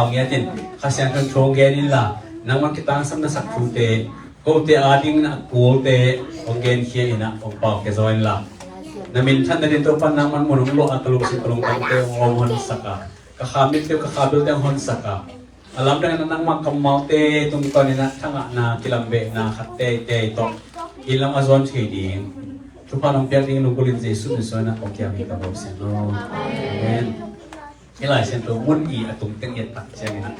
Pangia tin kasi ang control genin la naman kita sam na sakute ko te ading na ko te ongen hiya ina o pau ke join la namin than na dito pa naman mo lo at lo si palong kante o hon saka kakamit te kakabil te hon saka alam na nang magkamaw te tung ko ni na tanga na kilambe na kate te to ilang azon cheding tu pa nang piang nungkulin Jesus ni so na ko kya mi ka bo sen no amen ilai sen to mun i atung teng yet tak siang ina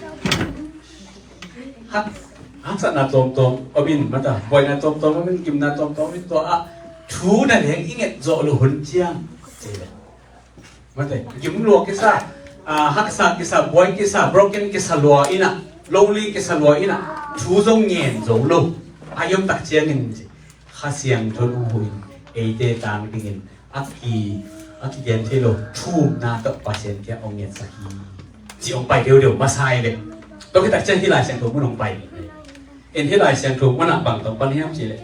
hat sa na tom obin mata boy na tom min kim na tom min to a thu na leng inget zo lo hun chiang chele mate kim lo ke sa hak sa ke sa boy ke sa broken ke sa lo ina lonely ke sa lo ina thu zong nyen zo lo ayom tak chiang in kha siang thon huin e te tang dingin aki gen thế lo thu na tập pasien kia ông nhận sa hi chỉ ông bay đều mà sai đấy tôi cái đặc chân hi lại sang thủ muốn ông bay en hi lại sang thủ muốn làm bằng tổng pan hiếm chỉ đấy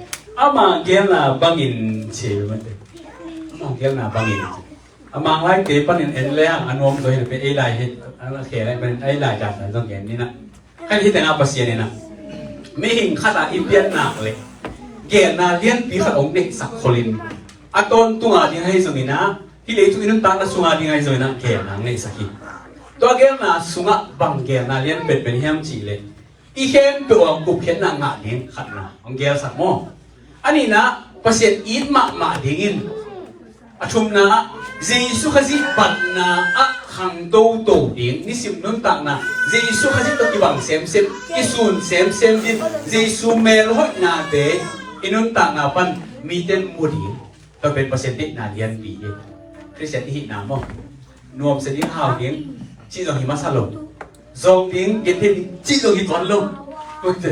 mà gen là bằng in chỉ vấn đề mà gen là bằng in mà lại cái pan en lẽ anh ông tôi hiện被 lại hết anh kể lại bên ai lạiจัดlà trong genนี่นะcáiที่แต่งpasienนี่นะไม่หิงขนาดอินเดียนหนักเลยgen na liênปีของเด็กสักคนอัตนตัวที่ให้ส่งนี่นะที่เลยทุกนั้นตั้งแต่สุงาดีไงส่วนนั้นเกี่ยนังในสักทีตัวเกี่ยน่ะสุงาบังเกี่ยน่ะเลี้ยงเป็นเฮียมจีเลยอีเข้มตัวกุบเขียนนางงาเลี้ยงขัดนะองเกี่ยสักโมอันนี้นะภาษาอีดมาเลี้ยงอาชุมนะเจสุขจิบันนะขังโตเลี้ยงนี่สิบนุ่นต่างนะเจสุขจิตัวกี่บังเซมกิสุนเซมดิเจสุเมลหดนาเตอินุ่นต่างนะปันมีเต็มมูดีตัวเป็นภาษาตินาเลี้ยงปีคริสเตียนที่หนามนวมเสด็จหาวดิ้งจีจงหิมะสลบจงดิ้งเกติจีจงหิตวันลงก็จะ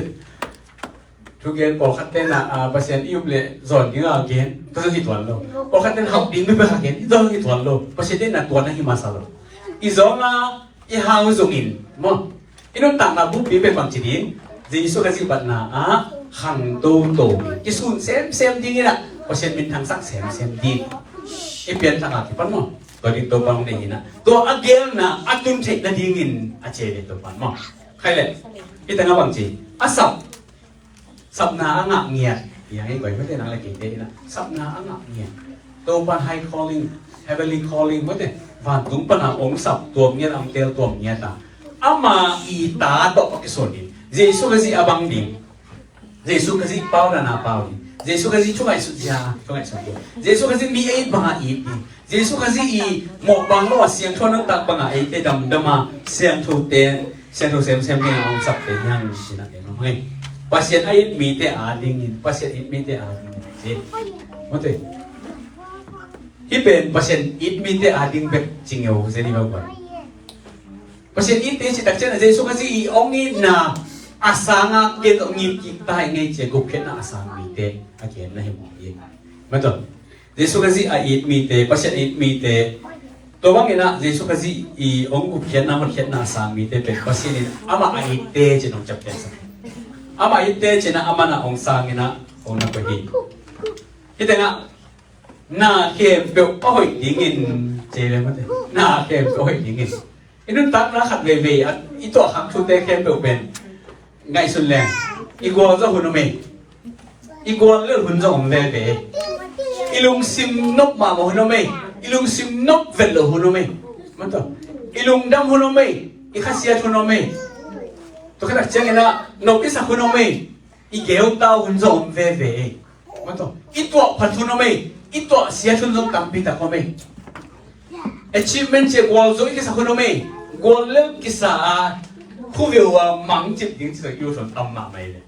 ทุกเย็นพอขัดเต้นภาษาอิวเลยจอนดิ้งเกนก็จะหิตวันลงพอขัดเต้นหาวดิ้งไม่เป็นเกนจงหิตวันลงภาษาเต้นน่ะตัวนั้นหิมะสลบอีจงอีหาวจงอินมั้งอีนุ่นต่างมาบุปผีเป็นฝั่งจีดิ้งจีสุกสิบัตนาขังโตกิสุนเซมดิ้งนี่แหละภาษาเป็นทางสักเซมดิ้งipian tak lagi pan mo to dito pang ni na to again na atun check na dingin a che dito pan mo khaile kita nga bang chi asap sap na anga ngia yang ai goi mate na la ki te na sap na anga ngia to pan high calling heavenly calling mate van tung pan ang ong sap to ngia ang tel to ngia ta ama ita to pakisoni jesu kasi abang ding jesu kasi pau na pau Jesu kasi chungai sudya, Jesu kasi mi ay banga iti. Jesu kasi mo banglo siyang thon tak banga ite dama siyang thuten, siyang sem ni ang sapte yang sinate no. Ngai. Pasien ay mi te ading, pasien it mi te ading. Mote. Hipen pasien it mi te ading bek jingyo se di ba ba. Pasien ite si takchen Jesu kasi ongin na asanga ket ongin kita ngai che gupket na asang mi te. Again, na himo ye. Mato. Jesu kasi ait mite, pasyan ait mite. To bang ina Jesu kasi ong upyan na market na sa mite pe pasyan ama aite jenong chapyan sa. Ama aite jena ama na ong sangina ong na pagi. Kita nga na kem pe oy dingin jele mate. Na kem pe oy dingin. Inun tak na khat ve at ito hak chute kem pe ben. Ngai sun leng. Igwa za hunome. Igual le hun jong ve ve ilung sim nop ma mo hunome ilung sim nop vel lo hunome mato ilung dam hunome ikhasia hunome to kada changena nop isa hunome igeu ta hun jong ve ve mato itwa phathunome itwa sia thun jong tampi ta kome achievement che gol zo ikisa hunome gol le kisa khu viu mang chip ding chi yu son tam ma mai le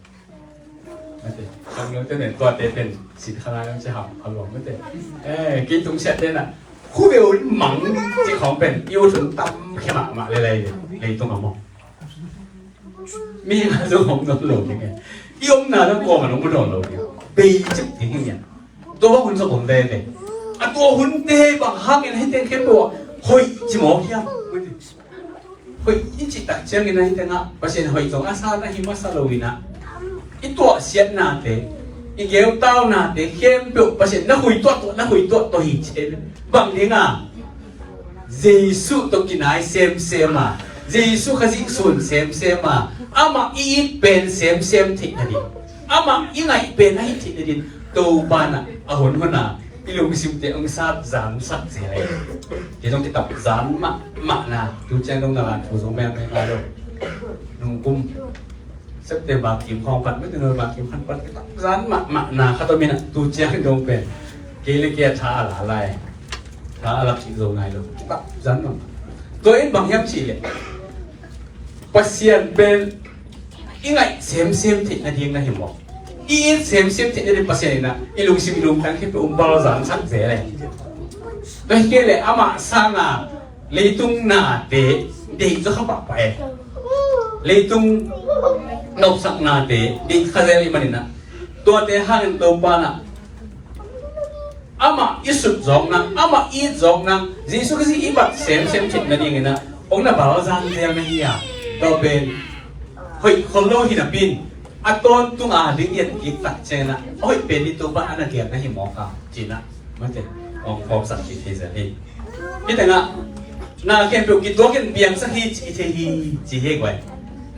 trong những cái này toàn tên xin khai nó sẽ học học lòng cái tên cái tung sẽ tên là khu biểu mắng chỉ không bên yêu thương tâm khi mà lấy tung không mi là giống không nó lột như thế yêu nào nó qua mà nó muốn đồn lột bị chức thì như vậy tôi hun choผมvề tôi hun tê bằng hai cái này tên khéo bộ hồi chỉ một kia hồi ít chỉ đặt chân cái này tên à và sen hồi giống asa na himasalowina ito siat nate igeu tao nate khem pe pasen na hui to hi che bang dinga Jesu to kinai sem Jesu kasi sun sem ma ama I pen sem thik na din ama ingai pen ai thik na din to bana ahon hona ilung simte ang sap zan sak zai ke jong kitap zan ma na tu chang dong na thu song me ma lo nung kum September kim khong patไม่ถึงมาkimพันปันkitap zan ma na kha to min tu chang dong pen ke le ke tha ala lai tha ala chi zo ngai lo kitap zan ma to in bang yam chi le pasien ben ingai sem thik na ding na hi mo I sem thik na pasien na ilung sim ilung kan ke pe bal zan sak ze le to ke le ama sana leitung na de zo kha pa pa leitung nop sak na de khazel I manina to te hang to pa na ama isut zong na ama I zong na Jesu kasi ibat sem thik na ding na ong na bal zan ze na hi ya to ben hoi kholo hi na pin aton tung ding yet ki tak chena hoi pen ni to ba ana tiak na hi mo ka china mate ong khom sak ki the za hi kita nga na ken pe ki to ken biang sa hi chi the hi chi he kwai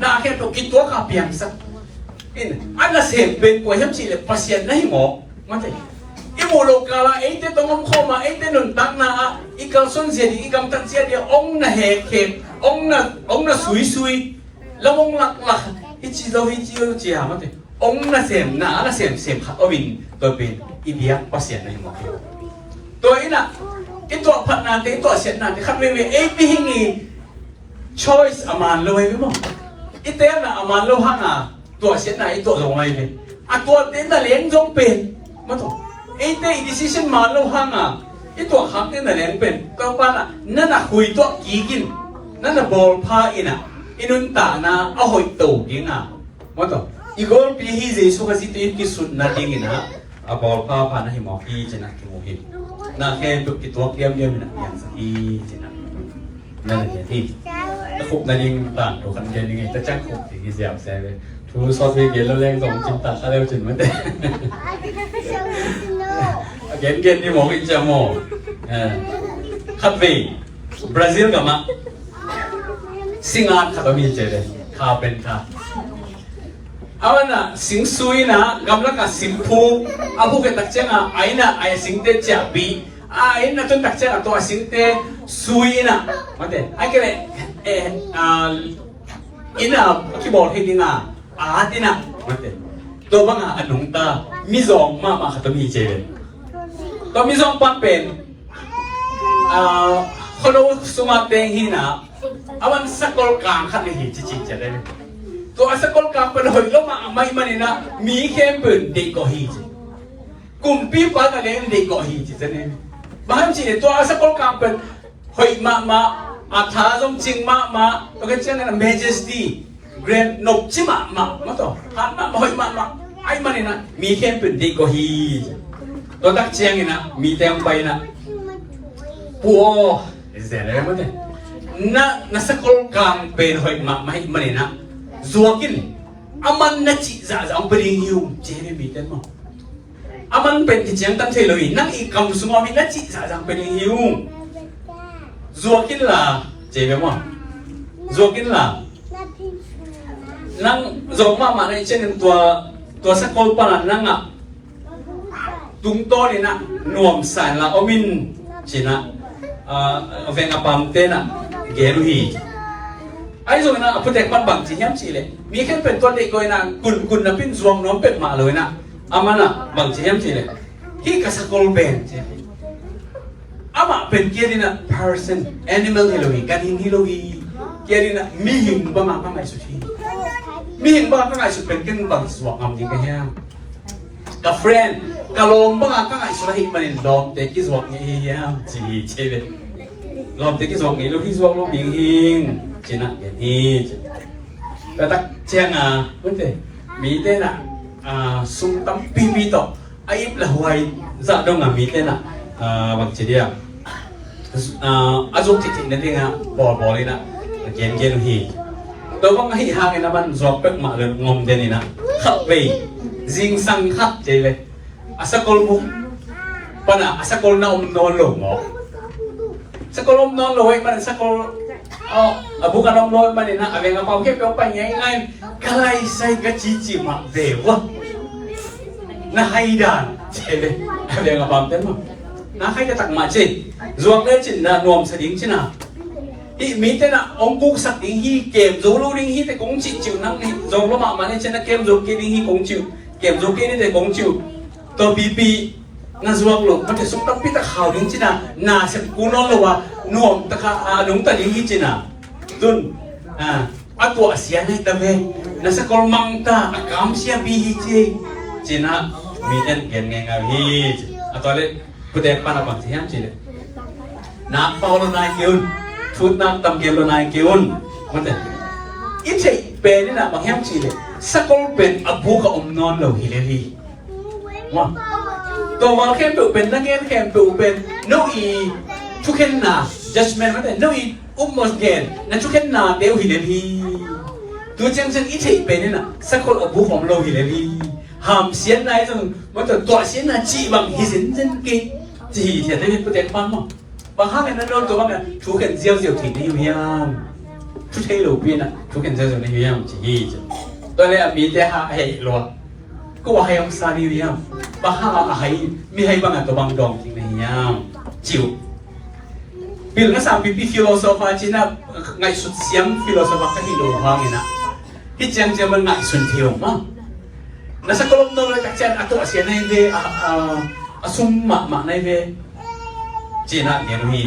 na ken pe ki to ka biang sa in ana sem ben ko hem chi le pasien na hi mo mate imu lo kala ate to ngom khoma ate nun tak na ikal son se di ikam tak sia dia ong na he ke ong na sui lamong lak ichi do chi ha mate ong na sem khat ovin to bin ibia pasien na mo to ina ito phat na te to sian na te khat we e pi hingi choice aman lo we mo ite na aman lo hanga to sian na ito zo ngai le a to te na leng jong pen mo to ite decision man lo hanga ito hak te na leng pen to pa na hui to kigin na ball pha ina inun ta na ahoy to ginga mo to igol pi hi Jesu kasi to ki sun na dingina a ball pha na hi mo hi chena ki mo hi na khen to ki to kiam na yan sa hi chena na ne hi ta khop na ding ta to kan gen ni ta chang khop ki siap se ve thu so ve ge lo leng song chim ta ka leo chin ma te gen ni mo ki cha mo khat ve Brazil ka ma singat kha to mi che le kha pen kha awana sing sui na gamla ka simpu abu ke tak chenga aina ai sing te cha bi aina ton tak chenga to sing te sui na mate ai ke le ina ki bol he dinga tina mate to banga anung ta mi zong ma kha to mi che le to mi zong pa pen kholo suma te hi na awan sakol kang khat hi chi chi che le to asakol kang pa hoi lo ma mai manina mi khem pun de ko hi chi kum pi pa ta le de ko hi chi ne baham chi to asakol kang pa hoi ma a tha jong ching ma to ka chang na majesty grand nop chi ma to han ma hoi ma ai manina mi khem pun de ko hi to tak chiang ina mi teng pai na puo zele mo de na sakol kang pen hoi ma mai manina zuakin aman na chi za ang bring you jere mi ten mo aman pen ki chiang tan thei loi nang I kam sungo mi na chi za ang bring you zuakin la jere mo zuakin la nang zong ma na chen tua sakol pa nang a tung to ni na nuam san la omin china venga pam te na geru hi ai rồi na putek pan bang chi hiam chi le mi khen pen ton de koi na kun na pin zuang nom pet ma loi na amana bang chi hiam chi le hi ka sakol ben che ama pen kirina person animal heloi kan hin heloi kirina mi hing ba ma ngai su chi mi hing ba ngai su pen ken bang zuang am di ka hiam ka friend ka lom ba ngai su hi manin dom te ki zuang ni hiam chi che le lom te ki zuang ni lo hi zuang lo mi hing china cái gì ta tak chang vấn đề mỹ tên sung tâm pi to ai là hoài dạ đông mỹ tên bằng chỉ đi azuk thị nên tiếng bò đi nè gen hi tôi có hi hàng cái nó giọt bếp mà được ngom tên này nè khắp về riêng sang khắp chơi về asakol mu pana asakol na non lo mo sakol non lo ấy pana sakol bukan orang loy mana nak abang apa ke apa yang kalai saya gaji mak dewa nah haidan cile abang apa tem nah hai tak macam zuang le cin na nuam seding cin na mi te na ong kuk sak ding hi kem zo lo ding hi te kong chi chiu nang ni zo lo ma ma ne cin na kem zo ke ding hi kong chiu kem zo ke ni te kong chiu to pi nga zuang loมันจะสุกตั้งพิตาข่าวดิ้งจีน่ะน่าเสพกูนอนเลยว่าน่วมตะขาหนุ่มตะดิ้งจีน่ะตุนตัวเสียในตะเวน่าสกอลมังตาอากามเสียบีฮีจีน่ะมีเอ็นเก่งไงฮีตัวเล็กผู้เด็กปานบางที่ยังจีเลยนักเป่าโลนายเกี่ยวชุดนักตำเกี่ยวโลนายเกี่ยวมันแต่อีเจเป็นนี่นะบางยังจีเลยสกอลเป็นอบูกับอมนอนเราฮิเลรีว่าตัวมาเข้มเปเป็นนักเรียนเข้มเปเป็นโนอีทุกเห็นหน้า judgment มันแต่โนอีมสเกนนั่นทุกเห็นหน้าเดียวฮิเลรีตัวเจ้าฉันอีเทเป็นนี่นะสักคนอบุของเราฮิเลรีหามเสียนนายจงมันจะตัวเสียนน่ะจีบังฮิสินเจนกีจีเสียได้เป็นประเด็นบ้างมั้งบางครั้งนั้นเราตัวบางอย่างทุกเห็นเจียวถิ่นที่อยู่ยังทุกที่เราเปลี่ยนนะทุกเห็นเจียวที่อยู่ยังจีจ้ะตัวนี้มีแต่หาให้รอก็ว่าให้องศาดียังบางครั้งให้มีให้บางอย่างตัวบางดองจริงๆยังจิ๋วบิลก็สามปีฟิโลโซฟาจีน่ะไงสุดเสียงฟิโลโซฟาก็ฮิโลฮางินะที่จังจะมันไงสุดเที่ยวมั้งnasa kolom no le takchan ato asia nai ve asum ma nai ve china ngen hi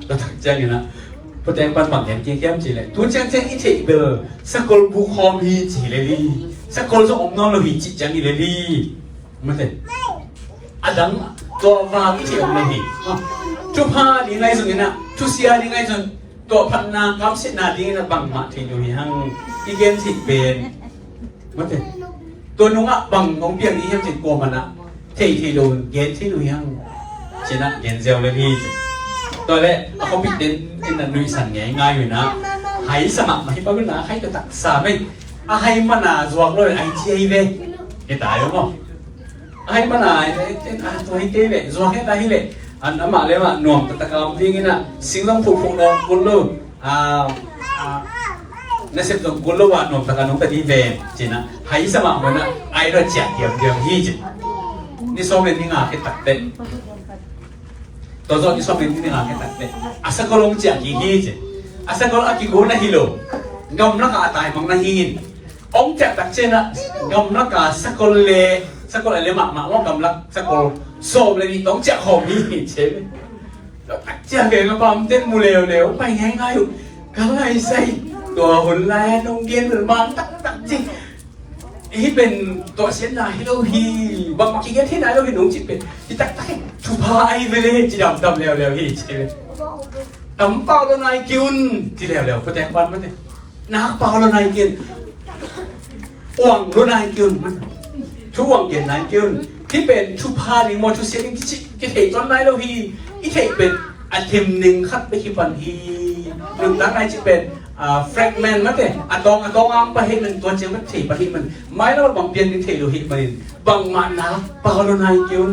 lo takchan ina poteng pan bang yen ki kem chi le tu chang chang i thei be sakol bu khom hi chi le li sakol so om no lo hi chi chang i le li ma te adang to va ki chi om le hi chu pha ni ngai sung ina chu sia ni ngai sung to phan na kam se na ding na bang ma thi nu hi hang i gen thi ben ma teตัวนุ่งอ่ะบังของเปียงนี้ยังจิตกลัวมันอ่ะที่โดนเกณฑ์ที่ดูยังชนะเกณฑ์เซลเลยพี่ตัวแรกเขาปิดเด่นที่นั่นดูสั่นง่ายอยู่นะให้สมัครมาให้ป้าคุณนะให้จะตักสาไม่ให้มานาจวกเลยไอเจียเว้ไอตายแล้วมั้งให้มานาตัวให้เกย์จวกให้ได้เลยอันนั้นมาเลยว่าหน่วงตะกร้ามที่นี่นะสิ่งต้องผูกลงกุลลูนั่นเสพตรงกุลว่าหนุ่มตะการนุ่มตะดีเวรจีน่ะให้สมัครมันนะไอ้เราแจกเดียวฮีจีนี่ซ้อมเป็นนี่งาแค่ตัดเต็มตัวซ้อมนี่ซ้อมเป็นนี่งาแค่ตัดเต็มอาศัยก็ลงแจกฮีจีอาศัยก็อากิโกนะฮิโลงอมนักอาตายมังนะฮีนองแจกตักเจนะงอมนักอาสักคนเลยหมากว่ากำลังสักคนซ้อมเลยนี่ต้องแจกของฮีเช่แล้วตักแจกเองก็ปั๊มเต้นมูเลวไปง่ายๆอยู่ก็ไรใส่ตัวหุ่นแลนงเกียนเหมือนมันตักจริงที่เป็นตัวเสียนนายให้เราฮีบางทีที่ไหนเราเห็นหนุ่มจิตเป็นที่ตักทุพาไอเวลจีดำแล้วฮีใช่ไหมดำเปล่าแล้วนายกินที่แล้วพอแจ้งวันมันเนี่ยนักเปล่าแล้วนายกินอ่วงแล้วนายกินมันทุกอ่วงเกียนนายกินที่เป็นทุพาหรือมอทุเสียนที่เทจอนนายเราฮีที่เทเป็นอันเทมหนึ่งคัดไปคิดวันฮีหนึ่งตั้งนายจะเป็นfragment มั้งเนี่ยอะตองอังประเทศมันตัวเจ้ามันถีประเทศมันไม่แล้วบางเปลี่ยนที่เทโลหิตมันบางมันนะปาโลนายกิน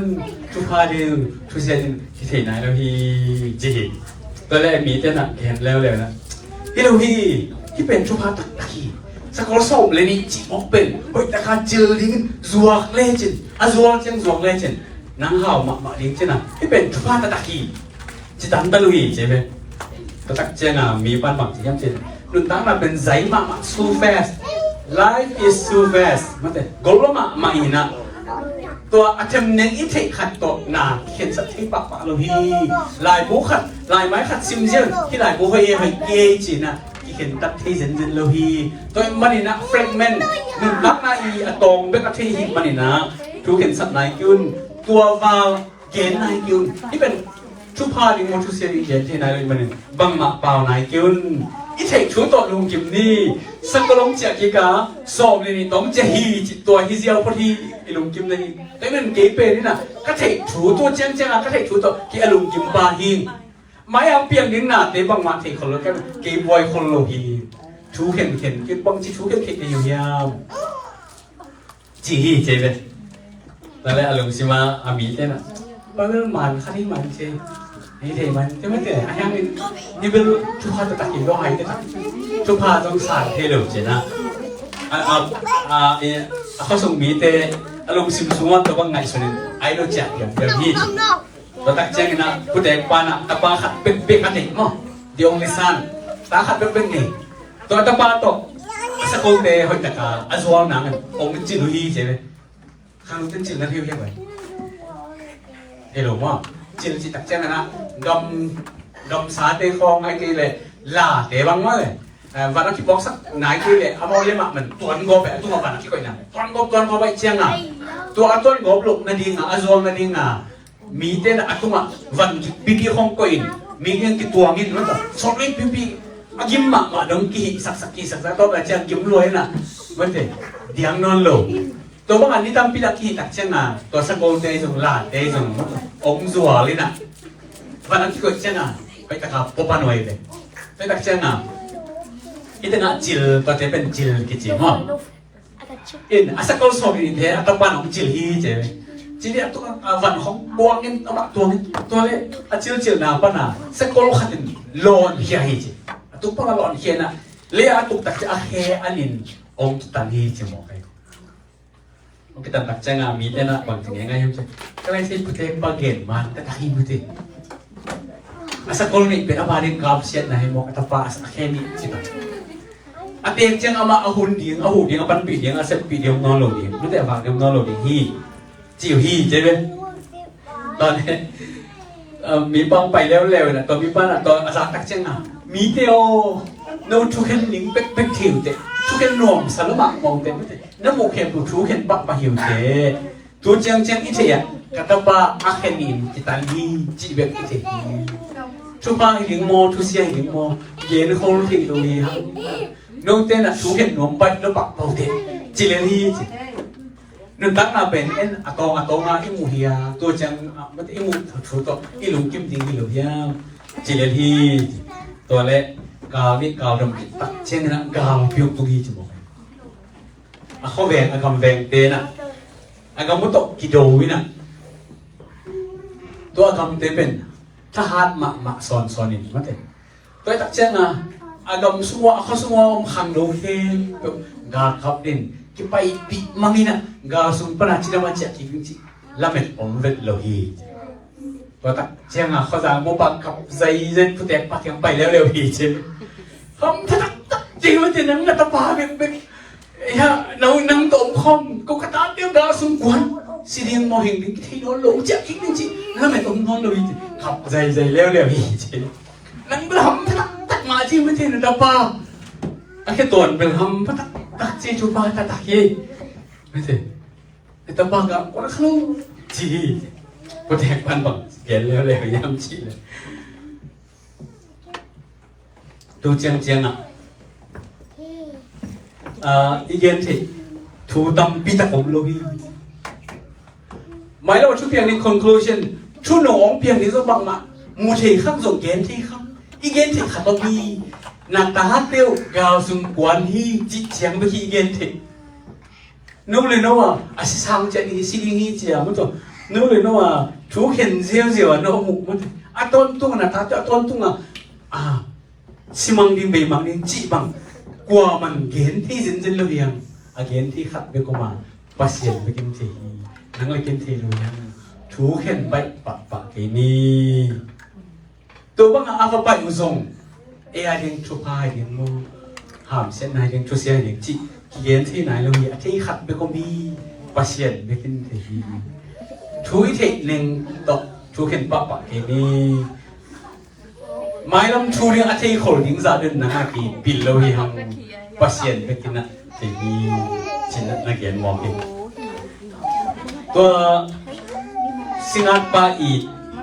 ทุกพาเดียวทุเสียนที่เทนายโลหิตจีตัวแรกมีแต่หนักเห็นแล้วนะที่โลหิตที่เป็นทุกพาตักตะกี้สกอร์ส่งเลยนี่จีบออกเป็นเฮ้ยแต่การเจอลิงจวกเลจินจวกเจ้าจวกเลจินนังเห่ามาลิงจินนะที่เป็นทุกพาตะกี้จีตันตะลุยใช่ไหมตักเจงมีปันบังที่ยังเจนนุ่นตั้งมาเป็นใจมาก so fast life is so fast มันแต่กลัวมาอีนะตัวอัตเมนอิเทขัดตัวหนาเขียนสัตย์ปากเราฮีลายบุขัดลายไม้ขัดซิมเซลที่ลายบุให้เกจินะที่เขียนตัดที่เซนเซนเราฮีตัวมันนี่นะ fragment นุ่นตั้งมาอีอะตอมเบกที่หิมันนี่นะทุกเขียนสัตย์นายกุนตัววาลเกณฑ์นายกุนที่เป็นทุกพาดิมอทุเสียดีเย็นที่นายเลยมันบังมาเปล่านายกินอีเทคชูตัวลุงกิมนี่สักก็ลงเจ้ากิกาสอบเลยนี่ต้องจะฮีจิตตัวฮิเซียวพอดีลุงกิมนี่แต่มันเก๋เป็นนี่นะก็เทคชูตัวเจ้าก็เทคชูตัวกี่ลุงกิมบาฮิงไม่เอาเปียงดิ้งหน้าแต่บังมาเทคคนละกันเก๋บอยคนโลฮีชูเข็นกินบังจีชูเข็นอยู่ยาวจีฮีเจ๊เป็นนั่นแหละลุงซิมาอามีเต้นอ่ะบางเรื่องมันคันนี้มันเจ๊ นี่เท่มันแต่ไม่เท่อันยังนี่เป็นทุกคนจะตักกินก็หายได้ทุกพาต้องสานเทเลอร์เจนะเขาส่งมีแต่อารมณ์สิมสุวรรณตัวบางไงส่วนนึงไอ้เราแจกอย่างที่เราตักแจกนะผู้เด็กปานะตะปาขัดเป็นกันเองมั้งเดี๋ยวลิซันตาขัดเป็นไงตัวตะปาตกสักคนเดียวแต่ก็อาจารย์นั่งองค์จิ๋วฮีใช่ไหมข้างนู้นจิ๋วนั่นเที่ยวยังไงเห็นหรือว่าจิ๋วจิตักแจกนะดมสาเตะคองไอ้กี่เลยลาเตะบังมาเลยวันนั้นที่บอกสักไหนกี่เลยเอาเลยมาเหมือนตัวงบแบบตัววันนั้นที่ก่อนนะตัวงบไปเชียงอ่ะตัวตัวงบลูกนั่นดีอ่ะอาจารย์นั่นดีอ่ะมีเต้นอะตัววันปีที่ของก่อนมีเรื่องที่ตัวงินมันแบบสองเรื่องปียิ้มมาดงกี้สักตัวแบบเชียงยิ้มรวยนะมันเด็ดเดียงนอนโลตัวบางอันนี้ตั้งปีละกี้ตักเชียงอ่ะตัวสักคนเตะจงลาเตะจงองค์จัวเลยนะวันนั้นที่ก่อนเชียงอ่ะไปตะขาบปปันไว้เลยไปตักเชียงอ่ะอีแต่น่ะจิลก็จะเป็นจิลกี่จิฮะอินอาศัยคนสอบอินเดียตะปันของจิลฮีเจจิลเนี่ยตัววันของบวงเงินตัวนี้ตัวเลยจิลน่ะปะน่ะสักคนขัดลอนเฮียฮีเจตุปะลอนเฮียน่ะเลี้ยตุตักจะเฮอันนินองค์ตันฮีเจมองไปองค์ตันตักจะงามีแต่น่ะบางทีง่ายๆยังก็เลยสิพุทธปะเกณฑ์มันแต่tahiพุทธอาศัยคนนี้เป็นอาบารินกราบเสียนะให้มองตะปาสักแค่นี้จิตอาเตียงเจ้าอามาอาหุ่นเดียงอาหูเดียงอาปันปีเดียงอาเซปปีเดียงนอนหลงเดียงรู้แต่ฟังเดียงนอนหลงเดียงฮีจิ๋วฮีใช่ไหมตอนนี้มีปังไปแล้วนะตอนมีปังตอนอาสาตักเจ้ามีเดียวโน้ตทุกเห็นลิงเป็นถิวเตะทุกเห็นนวมสารบักมองเตะไม่เตะน้ำมูกเห็นผู้ทุกเห็นปักปะหิวเตะตัวเจ้าอีเทียกระตับอาเขนินจิตันฮีจิเบกอีเทียทุกภาคหิงโมทุเสียหิงโมเย็นคงทิ้งตรงนี้ฮะน้องเต้นอ่ะทุกเห็นนวมไปแล้วปักเป่าเตะจิเลนีจินั่นตั้งมาเป็นเอ็นอากงอ่ะอิมูเฮียตัวจังมันอิมูถูกตัวอิลุงกิมจิงอิลุเฮียจิเลนีตัวเล็กกาวนี่กาวดำตักเช่นนั้นกาวพิวตุกีจมูกอ่ะเขาแบ่งอ่ะกำแบ่งเต้นอ่ะอ่ะกำมุตกกิโดวินะตัวกำเต้เป็นถ้าหาดมาสอนนี่มันเต็มตัวตักเช่นนะอากำsemuaเขาsemuaขังดูเฮงกาขับดินกี่ไปปีมังนี่นะกาสุนปนาจิตมันจะกี่กินจิละเม็ดอมเวทโลหีตัวตักเช่นนะเขาจะโมบังขับใจเย็นผู้แต่ปักยังไปแล้วเร็วหีเช่นเขาตักจริงมันจะนั่งนัตปาเป็นฮะนั่งตมคอมกูกระตาเดียวกาสุนกวนสิเดียงมอหิงดิที่โดนหลงจะกินจิละเม็ดอมนอนโลหีขับใจเร็วหีเช่นนั่งบล้ำตักมาที่ไม่ใช่นัตปาไอ้แค่ตัวเป็นทำพัตักจีจูปาตักยี่ไม่ใช่ไอ้ตะบังกับคนคลุ้งจีโปรเทคพันบังเขียนแล้วเลยย้ำจีเลยดูเจียงอ่ะอีเกนที่ถูดำปีตะกมโลบีหมายเราชุดเพียงใน conclusion ชุดหนองเพียงนี้ก็บังมามูเทข้างส่งเกนที่ข้างอีเกนที่ขัดตัวบีนักตาเตียวกาวสุงกวนฮีจิเชียงไปฮีเกนที่นู้นเลยนู้ว่าอาศัยสังเจนี่สิ่งนี้เจียมันตัวนู้นเลยนู้ว่าทุกเห็นเสียวนู้มุกมันต้นตุ้งนะท่าต้นตุ้งสิมังดิเบมังดิจีบังกลัวมันเกนที่จินจินลุยังเกนที่ขัดไปก็มาปัสเซียนไปกินทีนั่งเลยกินทีลุยังทุกเห็นไปปะกินี่ตัวบังอาฟไปอุซงเอไอเด้งชุบพายเด้งโมหามเส้นไหนเด้งชุเสียเด้งจีเย็นที่ไหนเรามีที่ขัดไปก็มีปัสเซียนไปกินทีทุยเทหนึ่งต่อทุกเห็นปะกินี่ไม่ลำชูเรื่องที่คนยิงซาดินนะฮะกี่ปิลโลหิฮังปัสเซียนไปกินนะทีชินนักเรียนมองเห็นตัวสิงห์ปาอี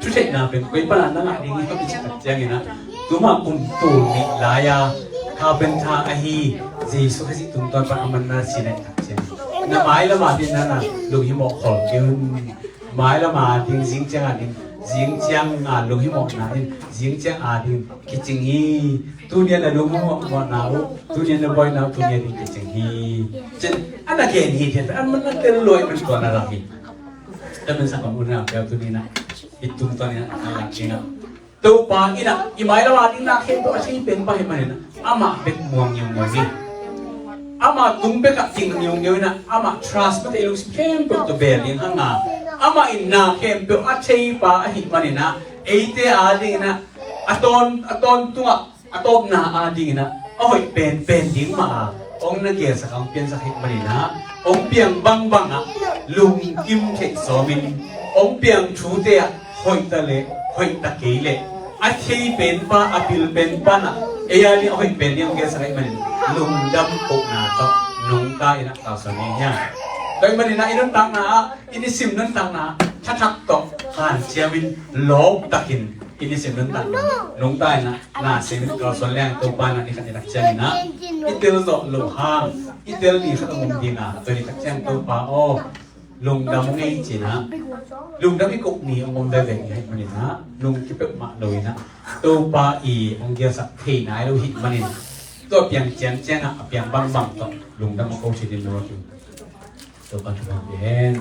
ทุกเทน่ะเป็นกุยปนันนั่งนี่ก็เป็นชิตักเจียงนะตัวมาปุ่มตูนี่ลายาข้าเป็นทาอหีจีสุขสิตุงตอนปะมันนาสิเนตักเจียงน้ำไม้ละมาดินนั่นน่ะลูกหิมะขอเกินไม้ละมาดินสิงเจียงดินสิงเจียงลูกหิมะนาดินสิงเจียงดินกิจิงฮีตัวนี้นะลูกหิมะวันนาวตัวนี้นะบอยนาวตัวนี้ดินกิจิงฮีเจนอันนั้นเก่งฮีเห็นอันมันนั่นเต็มลอยมันตัวน่ารักฮีแต่เป็นสังคมอุ่นนะแบบตัวนี้นะitu tanya anak cina, tu pa ina imai la ding na khem to achi pen pa hemani na ama bek muang yung ni ama tumbe ka ting yung na ama trust pa ilung skem to beling hanga ama inna khem to achi pa himani na eite ading na aton tunga atop na ading na oi pen ding ma ong nagya sa kang pian sa himani na ong piang bang lung kim ke somin ong piang chu te hoi ta le hoi ta ke le a thei pen pa apil pen pa na e ya ni hoi pen ni ong ge sa kai man lung dam ko na to nung ta ina ta sa ni nya dai man na inon tang na ini sim nan tang na thak to han chiawin lob takin ini sim nan tang nung ta na sim ka so lang to pa na ni kan ina chen na itel zo lo hang itel ni kha ngum di na to ni ka chen to pa o lung dam ngay chỉ na lung dam cái cục ni ông đây về hay mà na lung cái bếp mạ lồi na tô pa i ông kia sắc thì nãy đâu hít mà nên tôi piang chén chén à piang băng băng to lung dam câu chỉ đến đó chứ tôi còn chụp hình